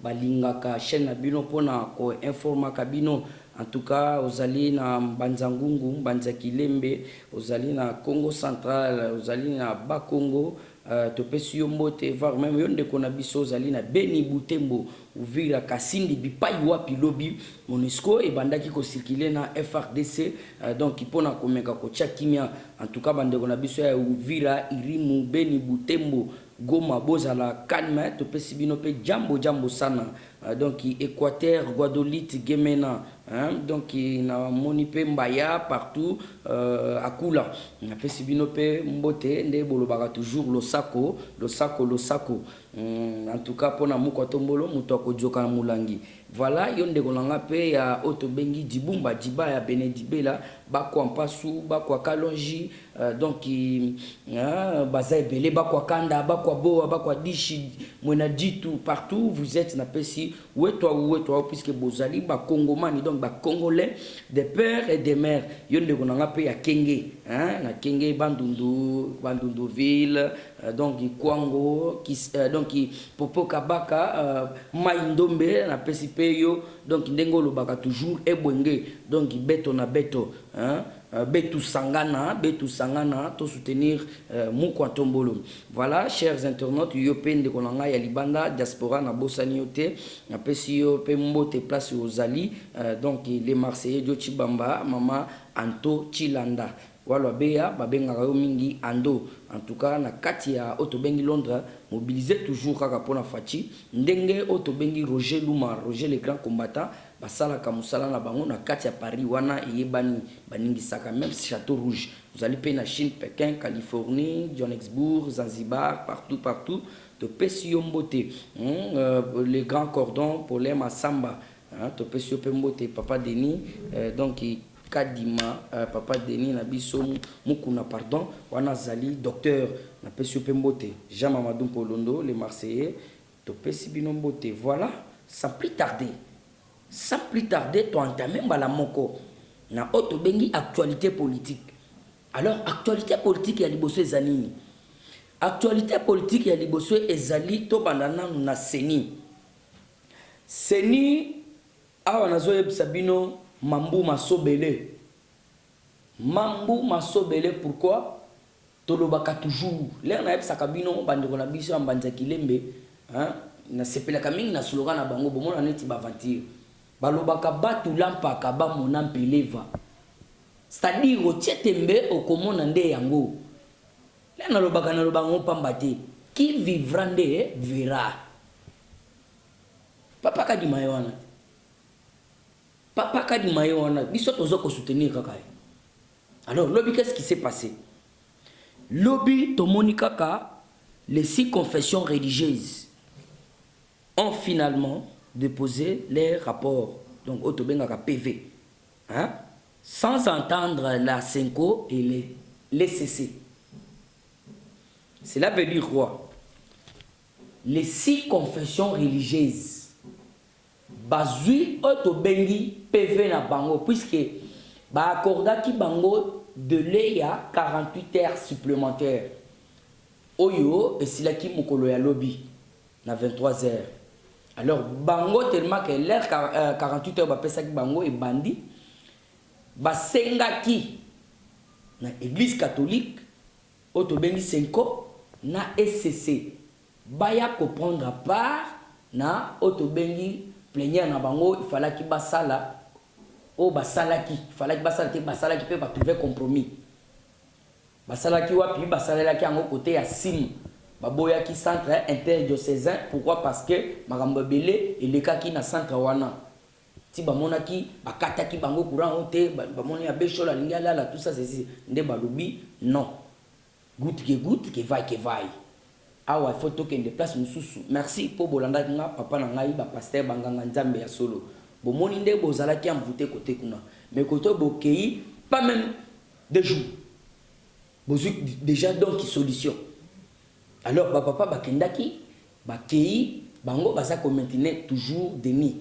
balingaka chaîne na bino pona ko informa kabino. En tout cas, ozali na Mbanzangungu, Mbanza Kilembe, ozali na Congo Central, ozali na Bakongo, topesi yo mbote, voire même yonde kona biso ozali na Beni Butembo, Uvira Kasindi bipai wapi lobi MONUSCO et bandaki ko circuler na FRDC, donc ipona komeka ko kimia. En tout cas, bande kona biso ya Uvira, Irimu, Beni Butembo, Goma bozala calme, topesi bino pe jambo sana. Donc Équateur, Guadeloupe, Gemena, donc na monipe mbaya partout akula. Na pesi bino pe mbote nde bolobaka toujours losako. En tout cas pona muko tombolo muto akojoka na mulangi. Voilà yonde kolanga pe ya otobengi dibumba diba ya Benedibela bakwa mpasu bakwa kalonji, donc baza ebele bakwa kanda bakwa boa bakwa dishi mwena ditu partout vous êtes na pesi ou toi puisque bozali ba congomani, donc ba congolais des pères et des mères yonde konanga pe ya kenge na kenge bandundu ville, donc Kwango donc popo kabaka maindombe na pesi peyo, donc ndengo lobaka toujours ebwenge, donc beto na beto betu sangana to soutenir Mukwa Tombolo. Voilà chers internautes, yo pende konanga ya libanda diaspora na bosani yote na pesi yo pe mbote place ozali, donc les Marseillais de Chibamba mama Anto Chilanda wala beya babengaka yo mingi ando. En tout cas na kati ya otobengi Londres mobiliser toujours kaka pona fachi ndenge otobengi Roger Luma, Roger le grand combattant basala kamusala na bango na kati ya Paris wana yebani baningi saka même Château Rouge. Vous allez payer na Chine, Pékin, Californie, Johannesburg, Zanzibar, partout de Pesio Mbote, les grands cordons pour les Massamba, de Pesio Pembote, Papa Denis, donc Kadima, Papa Denis Nabiso Mukuna, pardon, wana zali docteur na Pesio Pembote, Jean Mamadou Polondo, les Marseillais, de Pesio Binombote. Voilà, sans plus tarder, tu entamé la moko na otobengi actualité politique. Alors actualité politique ya liboso ezali. Actualité politique ya liboso ezali to bandana na seni. Seni awa nazo yebisa bino mambu masobele. Mambu masobele pourquoi? Tolobaka toujours. L'air na yebisa kabino bandeko na biso Mbanza Kilembe, na sepelaka mingi na slogan na bango bomona neti baventure. Balobaka batu lampaka ba monam peleva. C'est-à-dire au tietembe au komona nde yango. Là na lobaka na lobango pambate. Qui vivra nde verra. Papa kadima yona. Papa kadima yona. Biso tozo ko soutenir kaka. Alors lobby, qu'est-ce qui s'est passé? Lobby tomoni kaka les 6 confessions religieuses ont finalement déposé les rapports, donc Otobengaka PV, sans entendre la Senko et les CC. Cela veut dire quoi? Les 6 confessions religieuses, bazui Otobengi PV na bango, puisque ba accorda ki bango de l'EA 48 heures supplémentaires. Oyo et sila ki mokolo ya lobby na 23 heures. Alors, bango tellement que l'air 48 heures, bapesa ki bango et bandi, basenga ki na église catholique, otobengi senko, na SCC, baya ko prendre part, na otobengi plénière na bango, il fallait ki basala, o basala ki, il fallait ki basala ki peut pas trouver compromis. Basala ki wapi, basala ki ango côté ya sim. Baboya ki centre interdiocésain, pourquoi? Parce que makambo belé et les cas qui na centre wana ti bamona ki bakata ki bango courant ote bamona ya bechola lingala la tout ça c'est nde balubi non goutte que vaille awa photo que de place mususu. Merci pour bolanda nga papa na ngai ba pasteur banganga nzambe ya solo bomoni nde bozala ki amvoute côté kuna mais côté bokei pas même des jours bozu déjà donc solution. Alors, papa bakendaki, bakei, bango baza ko maintenir toujours Denis.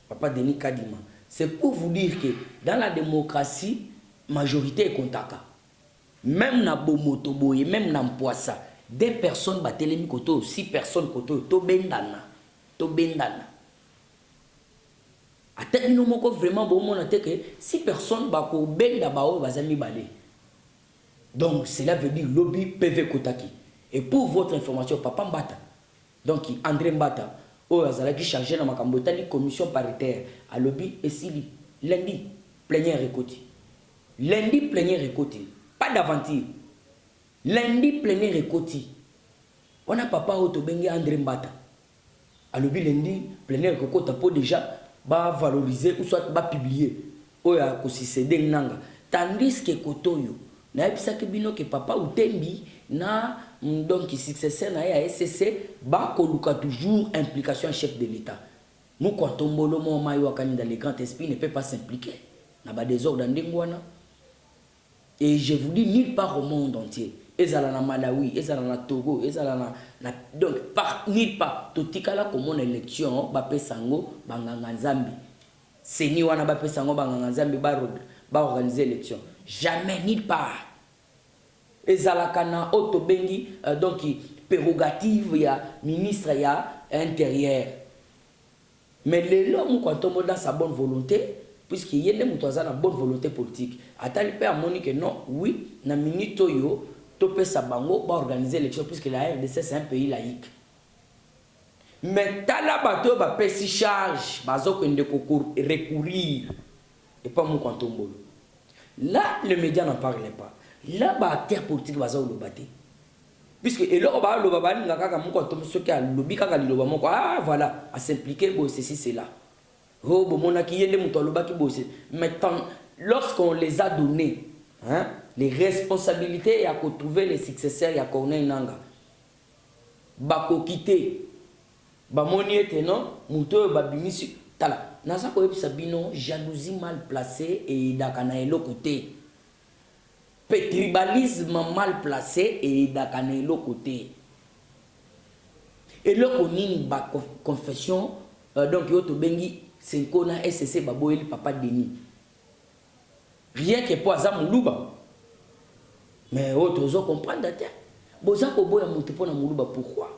Papa Denis Kadima. C'est pour vous dire que dans la démocratie, majorité est kontaka. Même na bomoto boye, même na mpoasa, des personnes batelemi koto, 6 personnes koto, to bendana. ata bino moko vraiment bomona te que si personne bako benda bao bazami balé. Donc cela veut dire lobby PV Kotaki. Et pour votre information, Papa Mbata, donc André Mbata, au azalaki chargé dans ma cambotani commission paritaire à lobby et si lundi plénière écouté. Lundi plénière écouté. Pas d'aventure. Lundi plénière écouté. On a papa autobengi André Mbata. À lobby lundi plénière écouté pour déjà ba valoriser ou soit ba publier. Oya kosi cédé nanga. Tandis que Kotoyo na ebisaki bino que papa utembi na donc successeur na ya SCC ba koluka toujours implication chef de l'État. Mouko tombolo mo mayo akani dans les grands esprits ne peut pas s'impliquer na ba désordre ndengwana. Et je vous dis nulle part au monde entier. Ezala na Malawi, ezala na Togo, ezala na donc par nulle part totikala comme une élection ba pesango banganga nzambi. Seni wana ba pesango banganga nzambi ba organiser élection. Jamais nulle part. Ezalakana autobengi donc prérogative ya ministre ya intérieur. Mais l'homme quand on dans sa bonne volonté, puisqu'il y a des gens na bonne volonté politique, atali pe amoni que non, oui, na minute yo topé sa bango ba organiser l'élection puisque la RDC c'est un pays laïque. Mais tala bato ba pesi charge, bazo kende recourir et pas mon kantombolo. Là, les médias n'en parlaient pas. Là, les acteurs politiques sont le battre. Puisque, et là, on va le battre, voilà, à s'impliquer, ceci, c'est là. Maintenant, lorsqu'on les a donnés, hein, les responsabilités, il y a qu'à trouver les successeurs, il y a qu'à Nanga. Bako quitter. Bamoni était non, Mouto, Babimisi, tala. Nasa ko sabino jalousie mal placée et dakana elo côté. Tribalisme mal placé et dakana elo côté. Et le konini ba confession donc yoto bengi senkona SCC baboyeli papa Denis. Rien que pour azam luba. Mais autres ozo comprendre date. Boza ko boya mutu pona muluba pourquoi?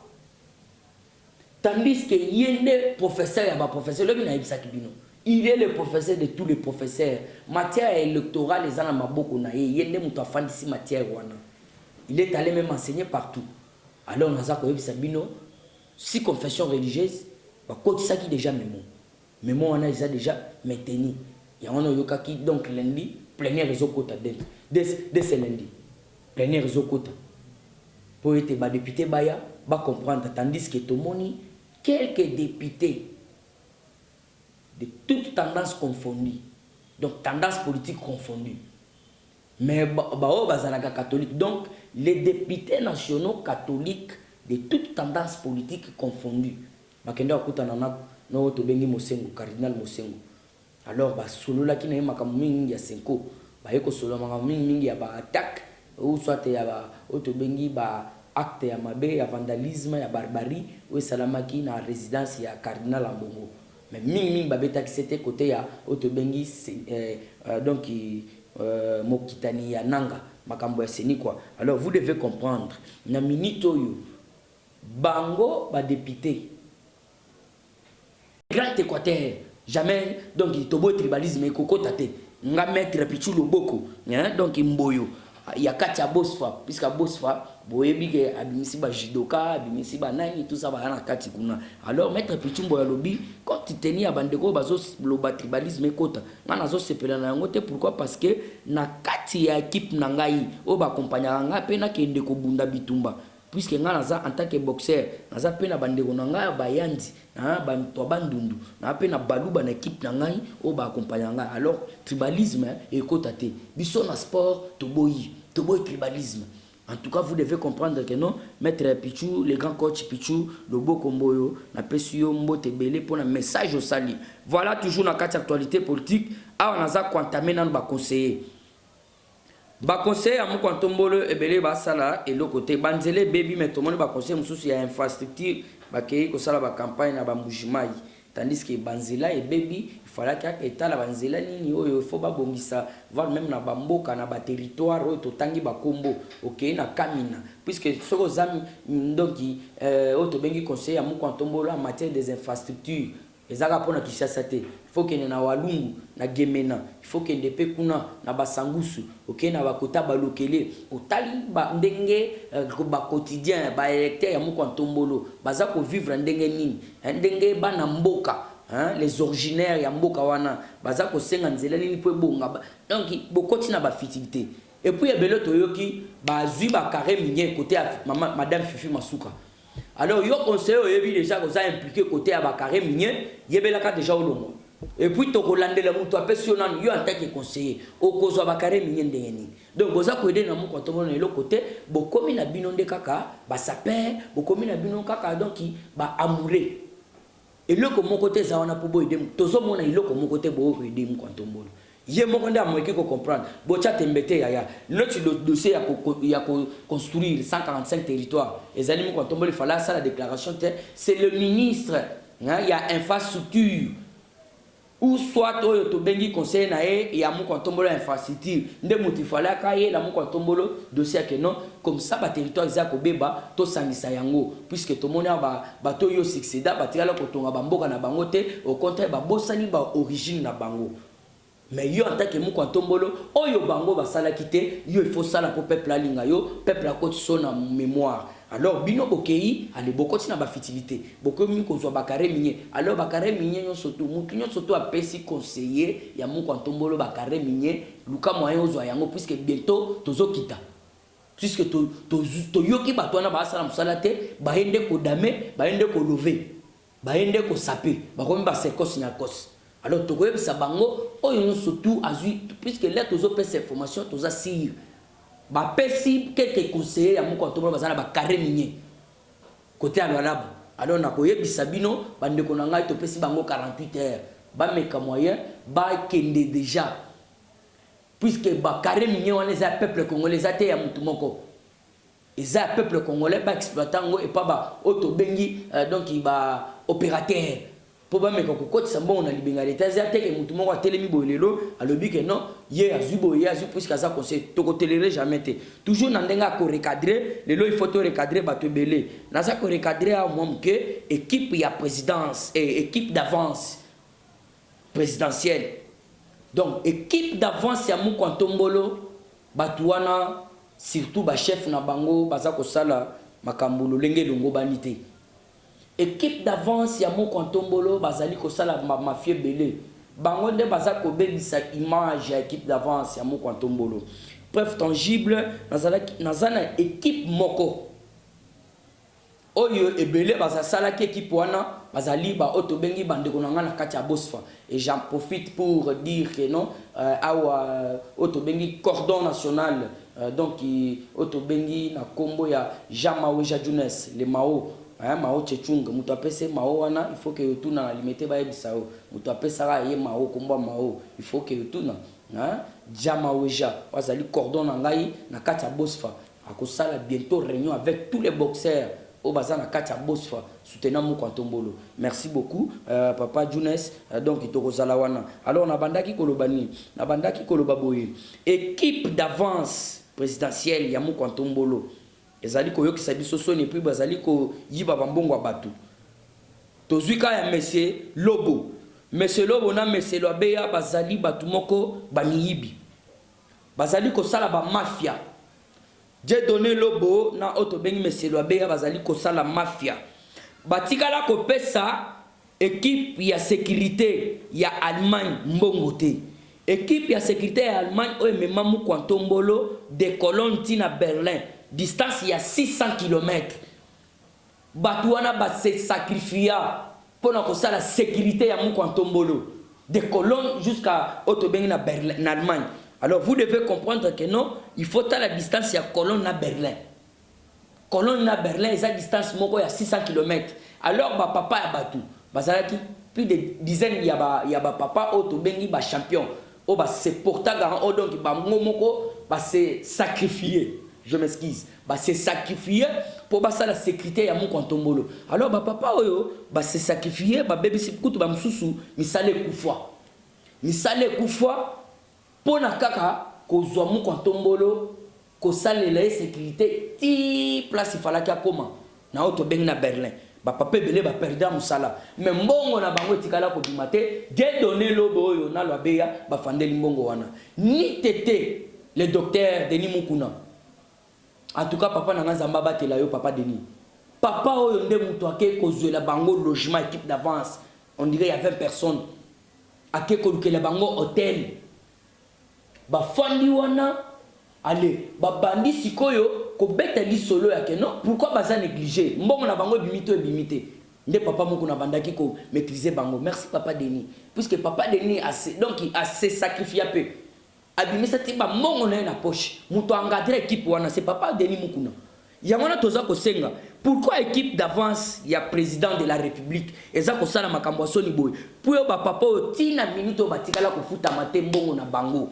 Tandis que yende professeur ya ba professeur le bina ibisa kibino. Il est le professeur de tous les professeurs. Matière électorale les ana maboko na yende mutu afandisi matière wana. Il est allé même enseigner partout. Alors naza ko ibisa bino si confession religieuse ba kotisa ki déjà mémo wana ils a déjà maintenu. Ya wana yokaki donc lundi plénière ezokota dès ce lundi. Plénière ezokota. Pour être ba député baya ba comprendre tandis que tomoni quelques députés de toutes tendances confondues, donc tendances politiques confondues, mais bazalaka catholique, donc les députés nationaux catholiques de toutes tendances politiques confondues, bakenda okutana na otobengi Mosengo, cardinal Mosengo. Alors solo la kina makambo mingi ya senko, ba yeko solo makambo mingi ya ba attaque ou soit ya ba otobengi ba acte ya mabe ya vandalisme ya barbarie ou salamaki na résidence ya cardinal Ambongo. Mais mingi babeta qui c'était côté ya otobengi donc mokitani ya nanga makambo ya seni quoi. Alors vous devez comprendre na minito yo bango ba député grand Équateur jamais donc tobo tribalisme et koko tate nga mettre pichu loboko hein donc mboyo ya kati ya bosfa puisque bosfa boyebi ke abimisi ba judoka abimisi ba nani tout ça ba na kati kuna. Alors mettre pichu mboyo lobi quand tu tenir ya bandeko bazo loba tribalisme kota nga nazo sepela na yango te. Pourquoi? Parce que na kati ya équipe na ngai o ba accompagner nga pe na kende ko bunda bitumba puisque nga naza en tant que boxeur naza pe na bandeko na ngai ba yandi na ba to bandundu na pe na baluba na équipe na ngai o ba accompagner nga. Alors tribalisme et kota te biso na sport to boyi tribalisme. En tout cas, vous devez comprendre que non, Maître Pichou, les grands coachs Pichou, le beau comboyo, na pesio mbote belé pour un message au sali. Voilà toujours dans quatre actualité politique. Ah, on a ça quantamé dans le conseiller. Ba conseiller à mon quantombolo et belé ba sala et l'autre côté banzele baby mais tout le monde ba conseiller mususu ya infrastructure ba kei ko sala ba campagne na ba mbujimai. Tandis que banzela et baby il fallait que état la banzela nini oyo faut ba bongisa voir même na bamboka na ba territoire oyo to tangi ba kombo OK na kamina puisque soko zami donc auto bengi conseil à mon tombola en matière des infrastructures ezaka pona Kinshasa te. Il faut que na Walungu na Gemena, il faut que ndepe kuna na Basangusu, OK na bakota balokele, otali ba ndenge ba quotidien ba électeur ya muko Ntombolo, baza ko vivre ndenge nini, ndenge bana mboka, hein, les originaires ya mboka wana, baza ko senga nzela nini po bonga. Donc bokoti na ba fitilité. Et puis ebelo toyoki bazui ba carré minier côté madame Fifi Masuka. Alors yo conseiller oyebi déjà que ça impliqué côté à ba carré minier, yebelaka déjà au longo. Et puis to kolandela mutu apesionnant yo en tant que conseiller o kozwa ba carré minier ndengeni. Donc oza ko aider na mu ko tomono le côté bokomi na bino nde kaka ba saper, bokomi na bino kaka donc ba amoureux. Et le ko mon côté za wana po bo aider tozo mona iloko mon côté bo aider mu ko Ntombolo. Yé mon a moyen qu'on comprendre. Bocha tembete yaya. Notre dossier il a construire 145 territoires. Les animaux quand on il fallait ça la déclaration. C'est le ministre. Il y a infrastructure. Ou soit to bengi conseil na e ya mu quand on infrastructure. Nde muti fallait kaye la mu quand on dossier que non comme ça ba territoire za ko beba to sangisa yango puisque to mona ba to yo succéda ba tirala ko tonga ba mboka na bango te au contraire ba bosani ba origine na bango. Mais yo en tant que muko Ntombolo oyo bango basala kité yo il faut ça la pour peuple alinga yo peuple a côté son en mémoire. Alors bino bokei ale bokoti na ba fitilité boko mi ko zo bakare minier alors bakare minier yo surtout mutu yo surtout a pesi conseiller ya muko Ntombolo bakare minier luka moyen ozo yango puisque bientôt tozo kita puisque to yoki batwana ba sala musala te ba ende ko dame ba ende ko lever ba ende ko saper ba komi ba sekos na kos. Alors, tu vois, ça bango, oh, ils ont surtout azui, puisque là, tu as ces informations, tu as si, bah, si quelques conseillers à mon compte, bah, ça n'a pas carré minier. Côté à l'Arab. Alors, on a coupé Bisabino, bah, de Konanga, tu as bango 48 heures. Bah, mais comme moyen, bah, kende déjà. Puisque, bah, carré minier, on les a peuple congolais, à terre, à Moutoumoko. Ils ont peuple congolais, bah, exploitant, et pas, bah, autobengi, donc, il va opérateur. Pour me ko ko ça bon na libinga l'état za te ke mutu moko telemi bolelo alobi ke non ye azubo ye azu puisque ça conseil to ko téléré jamais te toujours na ndenga ko recadrer lelo il faut to recadrer bato belé na ça ko recadrer à moi que équipe ya présidence et équipe d'avance présidentielle donc équipe d'avance ya mu Ntombolo bato wana surtout ba chef na bango baza ko sala makambulo lenge longo banité. Équipe d'avance ya moko Ntombolo bazali ko sala mafia belé bango nde baza ko bebisa image ya équipe d'avance ya moko Ntombolo preuve tangible nazana équipe moko oyo ebele baza sala ki équipe wana bazali ba otobengi bandeko nanga na kati ya Bosfa et j'en profite pour dire que non awa otobengi cordon national donc otobengi na kombo ya Jean Maweja Jones le Mao. Mao chechunga mutu apese mao wana il faut que yotuna na limite ba ebisao mutu apesa ra ye mao komba mao il faut que yotuna Jama Weja wazali cordon na ngai na kati ya Bosfa akosala bientôt réunion avec tous les boxeurs au bazar na kati ya Bosfa soutenant muko Ntombolo. Merci beaucoup papa Jones donc itokozala wana. Alors na bandaki kolobani na bandaki koloba boye équipe d'avance présidentielle ya muko Ntombolo ezali ko yokisa biso soni puis bazali ko yiba bambongo batu tozuika ya monsieur Lobo na monsieur Lobeya bazali batu moko baniyibi bazali ko sala ba mafia j'ai donné Lobo na auto bengi monsieur Lobeya bazali ko sala mafia batikala ko pesa équipe ya sécurité ya Allemagne mbongote équipe ya sécurité ya Allemagne o mema mu Ntombolo de Cologne tina Berlin distance il y a 600 km. Batouana ba se sacrifia pour la sécurité ya muko Ntombolo de Cologne jusqu'à Ottoben na Berlin en Allemagne. Alors vous devez comprendre que non, il faut la distance ya Cologne na Berlin. Cologne na Berlin, esa distance moko ya 600 km. Alors ba papa ya batu, bazalaki plus de dizaines ya ba papa Ottoben ba champion. O ba se porta garant o donc ba moko ba se sacrifier. Je m'excuse. Bah c'est sacrifié pour basa la sécurité ya muko Ntombolo. Alors bah papa oyo bah c'est sacrifié bah bébé si kutu ba msusu misale kufwa. Misale kufwa pona kaka kozwa muko Ntombolo ko sale la sécurité ti place ifala kia koma na auto beng na Berlin. ba papa belé ba perdre musala mais mbongo na bango tikala ko bimate Dieu donné lobo oyo na lobeya ba fandeli mbongo wana ni tété le docteur Denis Mukuna. En tout cas papa na nzamba batela yo papa Denis papa oyo nde muto ake kozwela bango logement équipe d'avance on dirait il y a 20 personnes ake kolukela bango hôtel ba fandi wana allez ba bandi sikoyo ko beta li solo yake non pourquoi baza négliger mbongo na bango bimité nde papa moko na bandaki ko maîtriser bango merci papa Denis puisque papa Denis a donc il a se sacrifié peu abimisa tiba mbongo na na poche muto engadrer équipe wana c'est papa Denis Mukuna yangona toza ko senga pourquoi équipe d'avance ya président de la république eza ko sala makambo soni boy pour yo ba papa o tina minute batikala ko futa mate mbongo na bango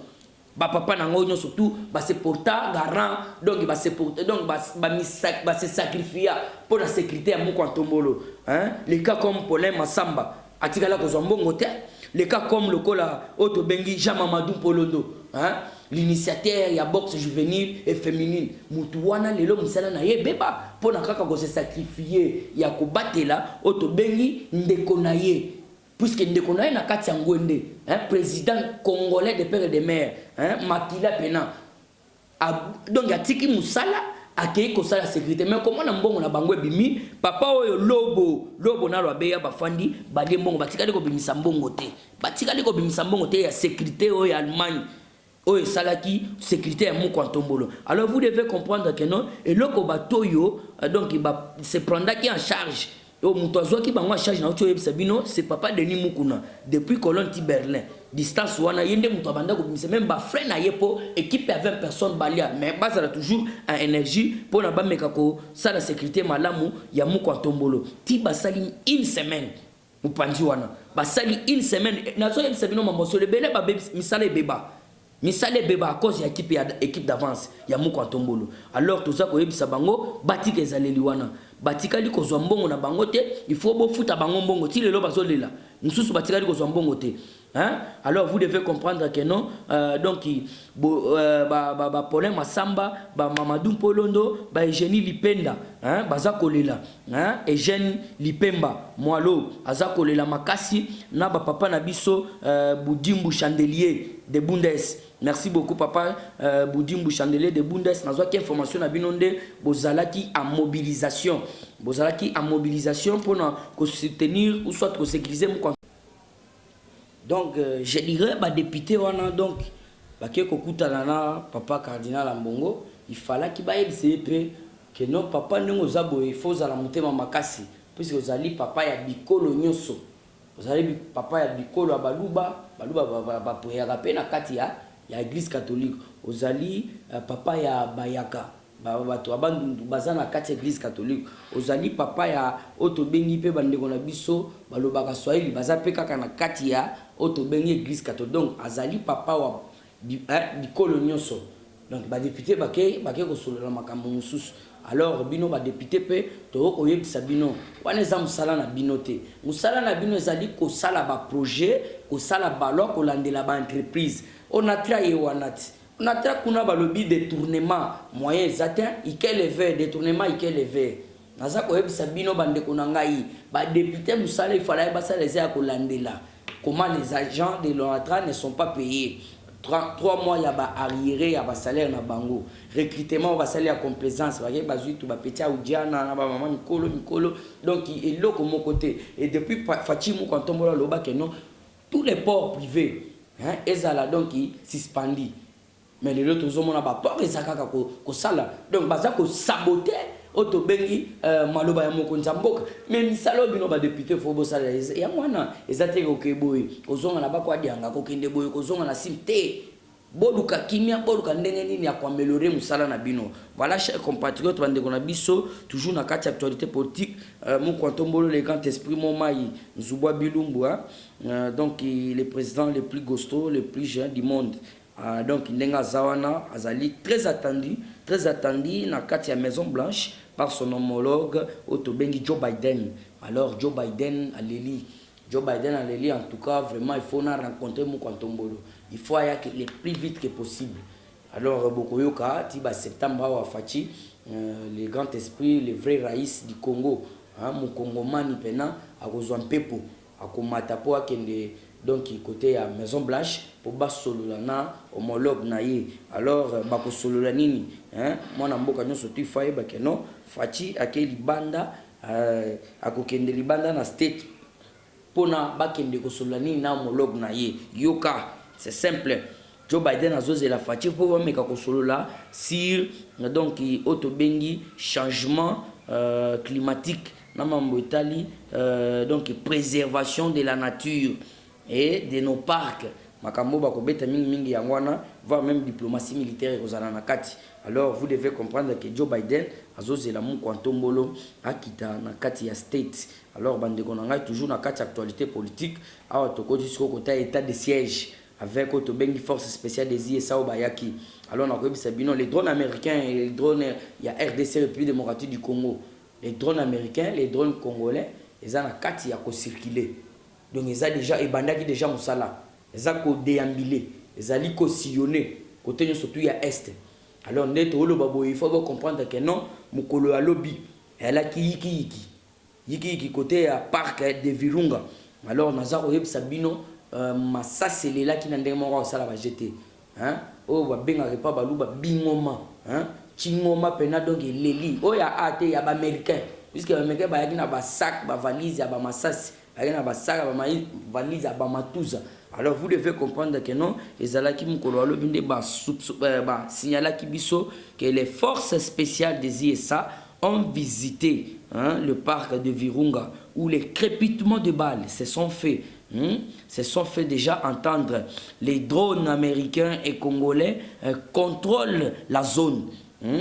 ba papa na ngo surtout ba se porta garant donc ba se porter donc ba se sacrifier pour la sécurité ya Moko Ntombolo hein les cas comme Paulin Massamba atikala ko zombongo te les cas comme le kola Oto Bengi Jean Mamadou Polondo hein l'initiateur ya boxe juvénile et féminine mutu wana lelo musala na ye beba pona kaka ko se sacrifier ya ko batela Oto Bengi ndeko na ye puisque ndeko na ye na kati ya ngwende hein président congolais de père et de mère hein Makila Pena donc atiki musala akei ko sala sécurité mais comment na mbongo na bango bimi papa oyo lobo na lobeya bafandi bale mbongo batikali ko bimisa mbongo te batikali ko bimisa mbongo te ya sécurité oyo Allemagne oyo salaki sécurité ya Moko Ntombolo alors vous devez comprendre que non et loko batoyo donc il se prendra qui en charge au mutozo qui bango en charge na ocho sabino c'est papa Denis Mukuna depuis colonne ti Berlin distance wana yende muto banda ko bimisa même ba frère na yepo équipe à 20 personnes balia mais basa toujours en énergie pour na ba meka ko ça la sécurité malamu ya Moko Ntombolo ti basali une semaine mupanji wana basali une semaine na so sabino mamboso le bele ba misala beba misale beba à cause ya équipe d'avance ya Moko Ntombolo alors tout ça ko yebisa bango batika ezaleli wana batikali ko zwa mbongo na bango te il faut bo futa bango mbongo ti lelo bazolela mususu batikali ko zwa mbongo te hein alors vous devez comprendre que non donc Paulin Massamba ba Mamadou Polondo ba Eugénie Lipenda hein baza kolela hein Eugène Lipemba mwalo aza kolela makasi na ba papa na biso Boudimbu Chandelier de Bundes. Merci beaucoup papa Boudimbu Chandelier de Bundes. Nazwa ki information na binonde bozalaki en mobilisation. Bozalaki en mobilisation pour nous soutenir ou soit sécuriser mon. Donc je dirais ba député wana donc ba ke kokuta na papa cardinal Ambongo il fallait qu'il baille CP que non papa ndongo zabo il faut za la motema makasi puisque ozali papa ya bikolo nyonso. Ozali papa ya bikolo abaluba ba poya pe na kati ya église catholique ozali papa ya bayaka bato abandu bazana kati église catholique ozali papa ya Oto Bengi pe bandeko na biso balobaka Swahili baza pe kaka na kati ya Oto Bengi église catholique donc azali papa wa bikolo nyonso donc ba député bake ko solola makambo mususu alors bino ba député pe to ko yebisa bino wana za musala na bino te musala na bino ezali ko sala ba projet ko sala balon ko landela ba entreprise on a travaillé wanati on a travaillé kuna ba lobby détournement moyens atteint ikel lever détournement ikel lever naza ko yebisa bino bande ko ngai ba député musala il fallait ba sala za ko landela comment les agents de l'ONATRA ne sont pas payés 3 mois ya ba arriéré ya ba salaire na bango recrutement ba salaire à complaisance ba bazui tout ba petit audiana na ba maman Mikolo donc il est là comme côté et depuis Fatima quand on voit le bas que non tous les ports privés hein ezala donc suspendi mais les autres hommes na ba port ezaka ko sala donc baza ko saboter Oto Bengi maloba ya mokonza mboka mais misalo bino ba député fo bo sala ya mwana ezate ko keboy kozonga na bakwa dianga ko kende boy kozonga na simte boduka kimia boduka ndenge nini ya kwa améliorer musala na bino voilà chers compatriotes bande ko na biso toujours na kati actualité politique Moko Ntombolo le grand esprit Momai Nzubwa Bilumbu donc le président le plus costaud le plus jeune du monde donc Ndenga Zawana azali très attendu na kati ya Maison Blanche par son homologue Oto Bengi Joe Biden. Alors Joe Biden aleli en tout cas vraiment il faut rencontrer Moko Ntombolo. Il faut aller le plus vite que possible. Alors Bokoyoka tiba septembre wa Fachi le grand esprit le vrai raïs du Congo mukongomani pena akozwa mpepo akomata po akende donc côté ya Maison Blanche pour basolola na homologue na ye. Alors bakosolola nini mwana mboka nyonso tu fayeba ke non Faci ake libanda akokende libanda na state pona bakende kosolola nini na homologue na ye. Yoka c'est simple, Joe Biden azozela Faci po bameka kosolola sur donc otobengi changement climatique na mambo etali donc préservation de la nature et de nos parcs. Makambo bakobeta mingi yangwana, voire même diplomatie militaire kozala na kati. Alors vous devez comprendre que Joe Biden azozela mu kwantombolo akita na kati ya state. Alors bandeko na ngai toujours na kati actualité politique awa toko jusqu'au côté état de siège avec otobengi force spéciale des ISA Bayaki. Alors on a koyebisa bino les drones américains et les drones il y a RDC République démocratique du Congo. Les drones américains, les drones congolais, ils ont na kati ya ko circuler. Donc ils ont déjà ebandaki déjà musala. Ils ont ko déambuler, ils ont ko sillonner côté surtout ya est. Alors net olo babo il faut comprendre que non mukolo ya lobby elle a yiki côté ya parc de Virunga. Alors naza ko yebisa bino masasele la ki na ndenge moko sala ba jeter. O ba benga pas baluba bingoma, chingoma pena donc leli. O ya ate ya ba américain. Puisque les Américains ba na ba sac, ba valise, ba masasi, ba na ba sac, ba valise, ba matuza. Alors vous devez comprendre que non, les alaki mukolo alo binde ba signala kibiso que les forces spéciales des ISA ont visité le parc de Virunga où les crépitements de balles se sont faits. Se sont fait déjà entendre. Les drones américains et congolais contrôlent la zone.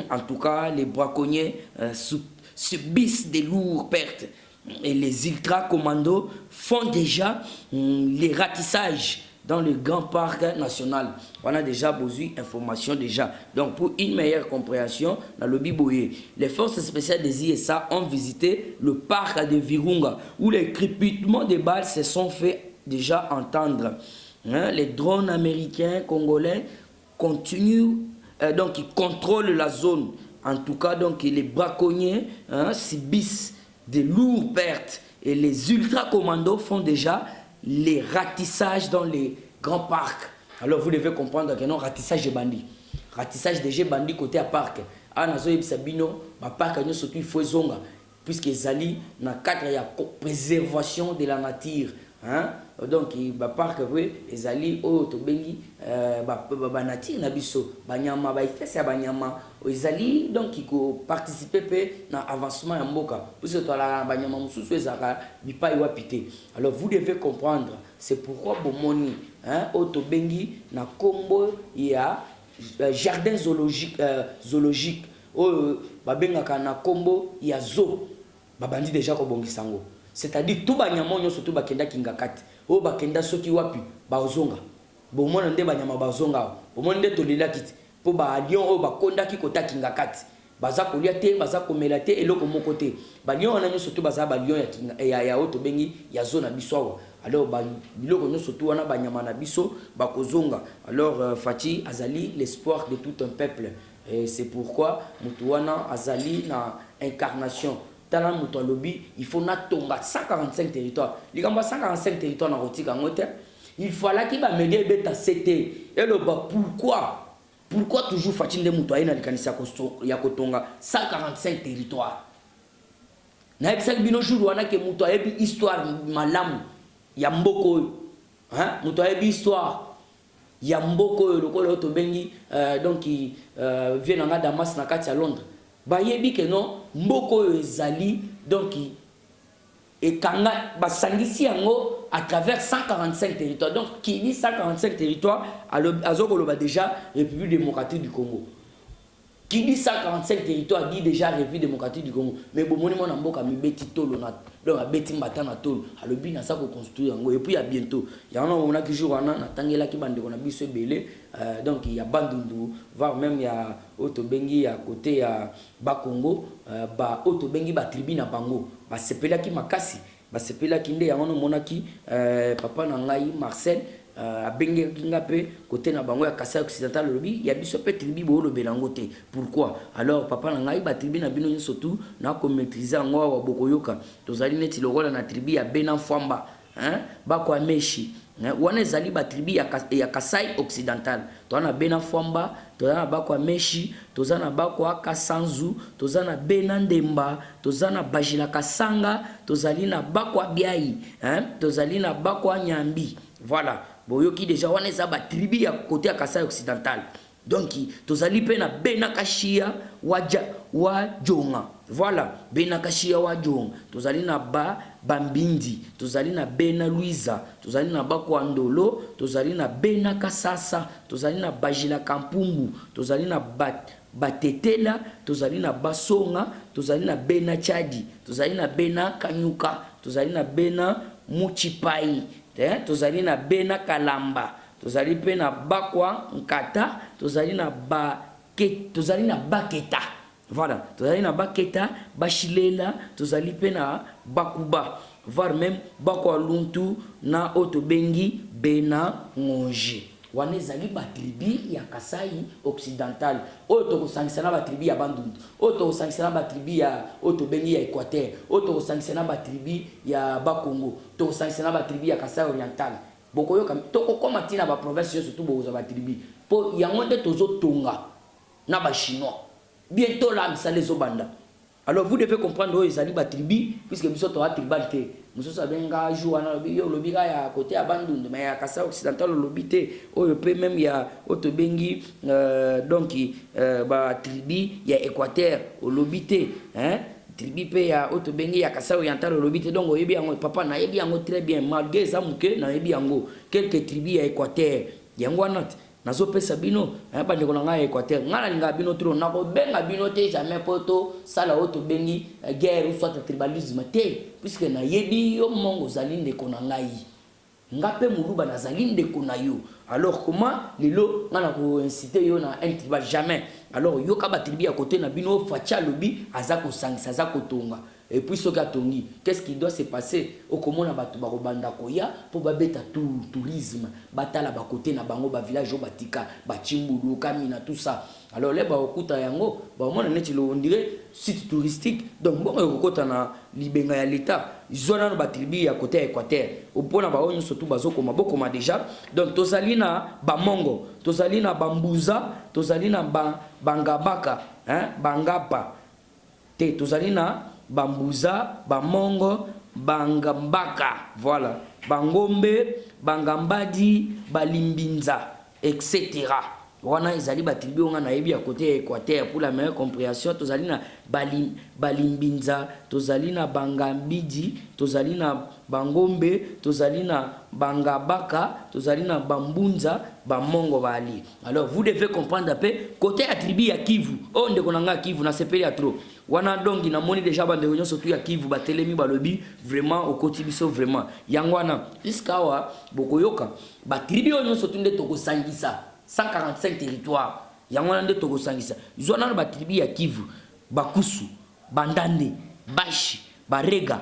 En tout cas, les braconniers subissent des lourdes pertes. Et les ultra-commandos font déjà les ratissages dans le grand parc national. On a déjà besoin d'informations déjà. Donc pour une meilleure compréhension, dans le Biboye, les forces spéciales des ISA ont visité le parc de Virunga où les crépitements des balles se sont fait déjà entendre. Les drones américains, congolais continuent, donc ils contrôlent la zone. En tout cas, donc les braconniers subissent de lourdes pertes et les ultra-commandos font déjà les ratissages dans les grands parcs. Alors vous devez comprendre que non, ratissage de bandits. Ratissage des bandits côté à parc. Anazo Sabino, ma parc a surtout il faut zonga puisque zali na cadre ya préservation de la nature. Donc ba parc oui ezali o to bengi ba nature na biso banyama ba espèce ya banyama ezali donc iko participer pe na avancement ya mboka puisque to la banyama mususu ezaka bipai wapite. Alors vous devez comprendre, c'est pourquoi bomoni o to bengi na kombo ya jardin zoologique o ba bengaka na kombo ya zoo babandi déjà ko bongisango. C'est-à-dire tout banyama nyo surtout bakenda kingakati o bakenda soki wapi bazonga bomona nde banyama bazonga bomona nde tolela kiti po ba lion o bakonda ki kota kingakati baza kolia te baza komela te eloko moko te ba lion wana nyo surtout baza ba lion ya oto bengi ya zona biso. Alors ba biloko nyo surtout wana banyama na biso bakozonga. Alors Faci azali l'espoir de tout un peuple et c'est pourquoi mutuana azali na incarnation. Dans le lobby, il faut natonga 145 territoires. Il y a 145 territoires dans Rotika. Il faut là qu'il va m'aider beta CT. Et le bas pourquoi toujours Faci de Moutoye na likanisa ya kotonga 145 territoires. Na ebisa bino jour wana ke Moutoye bi histoire malamu ya mboko. Moutoye bi histoire ya mboko lokolo to bengi donc il vient na Damas na kati ya Londres. Bayebi que non mboko ezali donc et kanga basangisi yango à travers 145 territoires. Donc qui dit 145 territoires azokoloba déjà République démocratique du Congo. Qui dit 145 territoires dit déjà République démocratique du Congo. Mais bomoni mona mboka mi beti tolo na donc abeti mbata na tolo alobi na sa ko construire yango et puis à bientôt. Ya on a qui jour wana na tangela ki bande ko na biso belé donc il y a Bandundu voire même il y a Otobengi à côté à Bakongo ba Otobengi ba tribu na bango ba sepela ki makasi ba sepela ki nde ya on monaki papa na ngai Marcel abengaki nga pe côté na bango ya Kasai Occidental lobi ya biso pe tribu bo lo belango te. Pourquoi? Alors papa na ngai ba tribu na bino surtout na ko maîtriser ngo wa bokoyoka tozali neti lokola na tribu ya Bena Fwamba bako ameshi wana ezali ba tribu ya Kasai Occidental tozana Bena Fwamba tozana bako ameshi tozana bako akasanzu tozana Bena Ndemba tozana Bajila Kasanga tozali na bako abiai tozali na bako anyambi. Voilà boyoki déjà wana eza ba tribu ya côté ya Kasai Occidental. Donc tozali pe na Bena Kashia wa Jonga. Voilà Bena Kashia wa Jonga tozali na Bambindi tozali na Bena Luiza tozali na bako Andolo tozali na Bena Kasasa tozali na Bajila Kampumbu tozali na Batetela tozali na Basonga tozali na Bena Chadi tozali na Bena Kanyuka tozali na Bena Muchipai tozali na Bena Kalamba tozali pe na bakwa Nkata tozali na Baketa. Voilà tozali na Baketa Bashilela tozali pe na Bakuba voire même bakwa Luntu na otobengi Bena Ngonje. Wana ezali ba tribu ya Kasai Occidental oyo tokosangisa na ba tribu ya Bandundu oyo tokosangisa na ba tribu ya otobengi ya Équateur oyo tokosangisa na ba tribu ya Bakongo tokosangisa na ba tribu ya Kasai Oriental. Bokoyoka tokokoma tina ba province surtout boza ba tribu po yango nde tozotonga na ba chinois bientôt là misale zobanda. Alors vous devez comprendre oyo ezali ba tribu puisque biso to tribal te musoso abenga joana yo lobika ya côté ya Bandundu mais ya Kasai Occidental lobité oyo pe même ya otobengi donc ba tribu ya Équateur lobité tribu pe ya otobengi ya Kasai Oriental lobité. Donc oyebi yango papa na yebi yango très bien malgré ça muke na yebi yango quelques tribus ya Équateur yango wana nazo pesa bino bandeko na ngai Équateur ngala linga bino trop nako benga bino te jamais poto sala otobengi guerre ou soit tribalisme te puisque na yebi yo mongo zali ndeko na ngai ngape muluba na zali ndeko na yo. Alors comment lelo ngana ko inciter yo na un tribal jamais. Alors yo ka ba tribu ya côté na bino facha lobi azako sangisa azako tonga. Et puis ce tongi, qu'est-ce qui doit se passer au komona batu ba robanda koya pour babeta tourisme batala ba côté na bango ba village o batika ba chimbulu kamina tout ça. Alors les ba okuta yango ba mona neti lo on dirait site touristique. Donc bon okota na libenga ya l'état zona ba tribu ya côté Équateur opona ba onyo surtout bazoko maboko ma déjà. Donc tozali na ba mongo tozali na bambuza tozali na bangabaka bangapa te tozali na bambuza bamongo bangambaka. Voilà bangombe bangambadi balimbinza etc. Wana ezali ba tribu nga na yebi ya côté Équateur pour la meilleure compréhension tozali na balimbinza tozali na bangambidi tozali na bangombe tozali na bangabaka tozali na bambunza bamongo bali. Alors vous devez comprendre peu côté ya tribu ya Kivu on ndeko nanga Kivu na sepeli ya trop wana dongi na moni déjà bande réunion surtout ya Kivu batelemi balobi vraiment au côté biso vraiment yangwana iskawa bokoyoka ba tribu on surtout nde tokosangisa 145 territoires yangwana nde tokosangisa zona ba tribu ya Kivu bakusu bandande bashi barega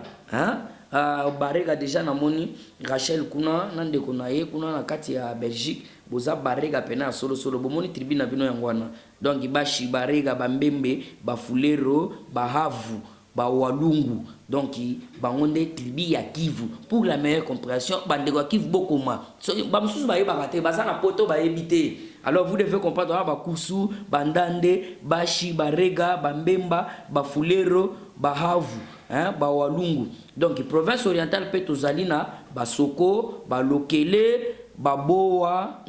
barega déjà na moni Rachel kuna nande kuna ye kuna na kati ya Belgique boza barega pena solo solo bomoni tribu na bino yangwana. Donc bashi barega bambembe bafulero bahavu bawalungu donc bangonde tribu ya Kivu pour la meilleure compréhension bandeko Kivu bokoma so bamsusu ba yeba kate bazana poto ba yebite. Alors vous devez comprendre bakusu bandande bashi barega bambemba bafulero bahavu bawalungu. Donc province orientale pe tozali na basoko balokele baboa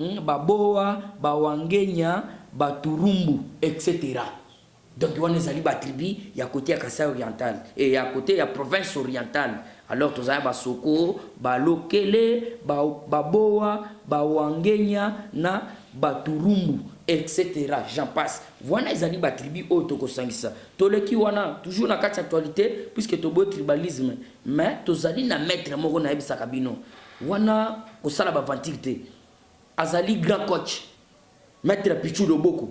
bawangenya baturumbu etc. Donc on est allé ba tribu ya côté ya Kasai Oriental et ya côté ya province orientale. Alors tozali basoko balokele baboa bawangenya na baturumbu etc. J'en passe. Voilà ezali ba tribu o tokosangisa toleki wana toujours na kati actualité puisque tobo tribalisme mais tozali na maître moko na yebisa kabino wana kosala ba vantique azali grand coach maître Pichu Loboko.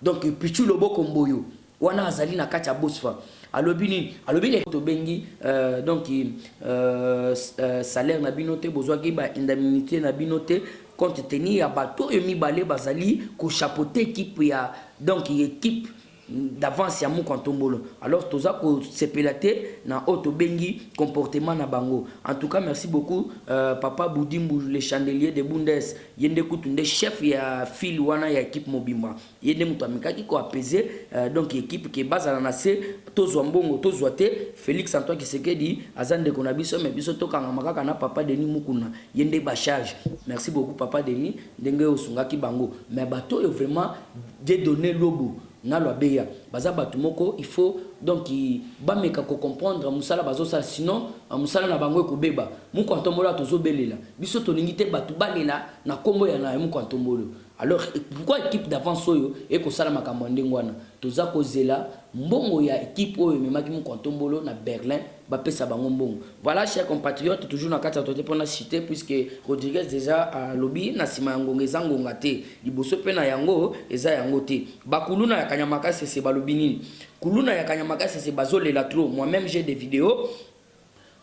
Donc Pichu Loboko Mboyo wana azali na kati ya Bosfa alobini to bengi donc salaire na binote bozwaki ba indemnité na binote compte tenu ya bato et mibale bazali ko chapeauter équipe ya donc équipe d'avance ya Mukantombolo. Alors toza ko sepelate na auto bengi comportement na bango. En tout cas merci beaucoup papa Boudimbu le chandelier de Bundes yende kutunde chef ya fil wana ya équipe mobimba yende mutu amikaki ko apaiser donc équipe qui base na se tozwa mbongo tozwa te Félix Antoine Kisekedi azande kona biso mais biso tokanga makaka na papa Denis Mukuna yende ba charge. Merci beaucoup papa Denis ndenge osungaki bango mais bato vraiment donner lobo na lo beya baza batu moko il faut donc ba meka ko comprendre musala bazo ça sinon musala na bango ko beba Mukantombolo tozo belela biso to ningite batu balela na kombo ya na Mukantombolo. Alors pourquoi équipe d'avance oyo et ko sala makambo ndengwana toza ko zela mbongo ya équipe oyo memaki Mukantombolo na Berlin ba pesa bango mbongo. Voilà chers compatriotes toujours na kati ya tote pona cité puisque Rodriguez déjà a lobby na sima yango ngonga te liboso pe na yango eza yango te bakuluna ya kanyamaka c'est balobi nini kuluna ya kanyamaka c'est bazolela trop. Moi-même j'ai des vidéos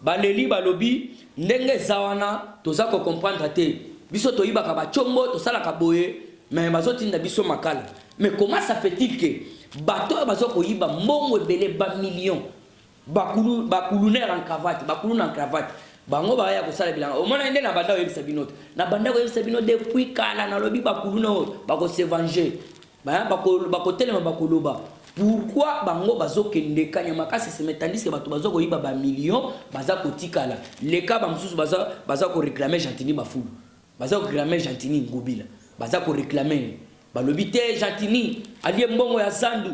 baleli balobi ndenge zawana toza ko comprendre te biso to yibaka ba chombo to sala ka boye mais bazotinda biso makala. Mais comment ça fait-il que bato bazo ko yiba mbongo ebele ba millions bakuluner en cravate bakuluna en cravate bango ba ya ko sala bilanga o mona ende na banda oyebisa binote na banda oyebisa binote depuis kala na lobi bakuluna bako se venger bako telema bakoloba. Pourquoi bango bazo kende kanyamaka c'est tandis que bato bazo ko yiba ba millions baza ko tikala les cas ba mususu baza ko réclamer Gentini bafulu baza ko réclamer Gentini ngobila baza ko réclamer balobi te Gentini allié mbongo ya zandu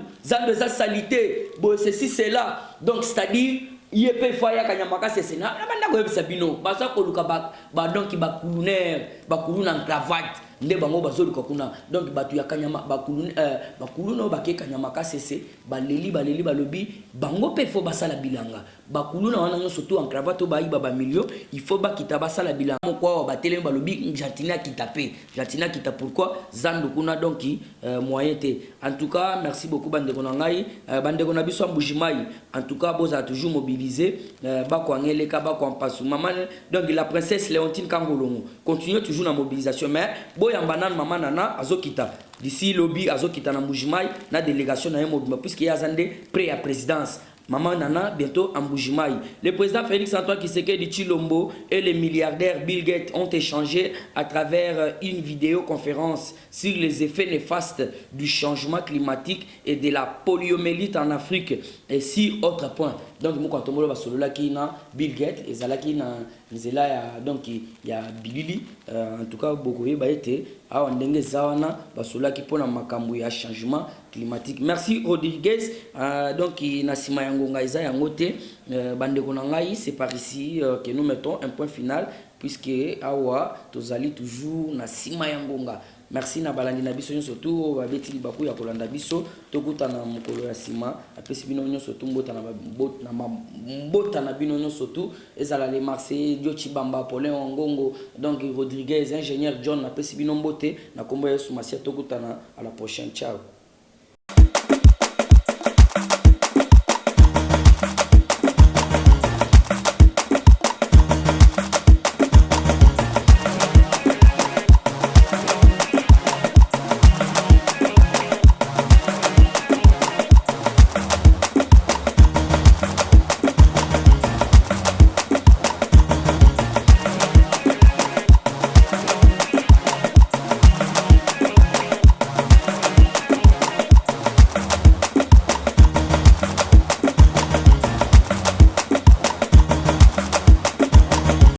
eza salité bo ceci cela donc c'est-à-dire IEP faya kanyamaka c'est na banda ko yebisa bino baza ko luka ba donc bakuluna en cravate nde bango bazoluka kuna donc batu ya kanyama bakuluna bake kanyamaka c'est baleli balobi bango pe fo basala bilanga bakuluna wana nyonso tout en cravate ba iba ba millions il faut ba kita basala bilanga moko ba tele balobi Gentini kita pourquoi zando kuna donc moyen te. En tout cas merci beaucoup bande ko ngai bande ko na biso mbujimai en tout cas boza toujours mobilisé ba ko ngeleka ba ko mpasu maman donc la princesse Léontine Kangolongo continue toujours la mobilisation mais yambanan maman nana azokita d'ici lobby azokita na Mbujimai na délégation na Mobimba puisque yazande près à présidence maman nana bientôt en Mbujimai. Le président Félix Antoine Kisekedi Chilombo et le milliardaire Bill Gates ont échangé à travers une vidéoconférence sur les effets néfastes du changement climatique et de la poliomyélite en Afrique et sur autres points. Donc Mukantombolo basolola ki na Bill Gates et zalaki na nzela ya donc ya bilili en tout cas bokoye ba été a ndenge zawana basolola ki pona makambo ya changement climatique. Merci Rodriguez donc na sima yangonga eza yango te bande ko na ngai c'est par ici que nous mettons un point final puisque awa tozali toujours na sima yangonga. Merci na balandi na biso nyonso tout babeti libaku ya kolanda biso tokuta na mokolo ya sima apesi bino nyonso tout mbota na bino nyonso tout ezala les Marseillais Dio Chibamba Paulin Ngongo donc Rodriguez ingénieur John apesi bino mbote na kombo ya Yesu Masia tokuta na à la prochaine ciao.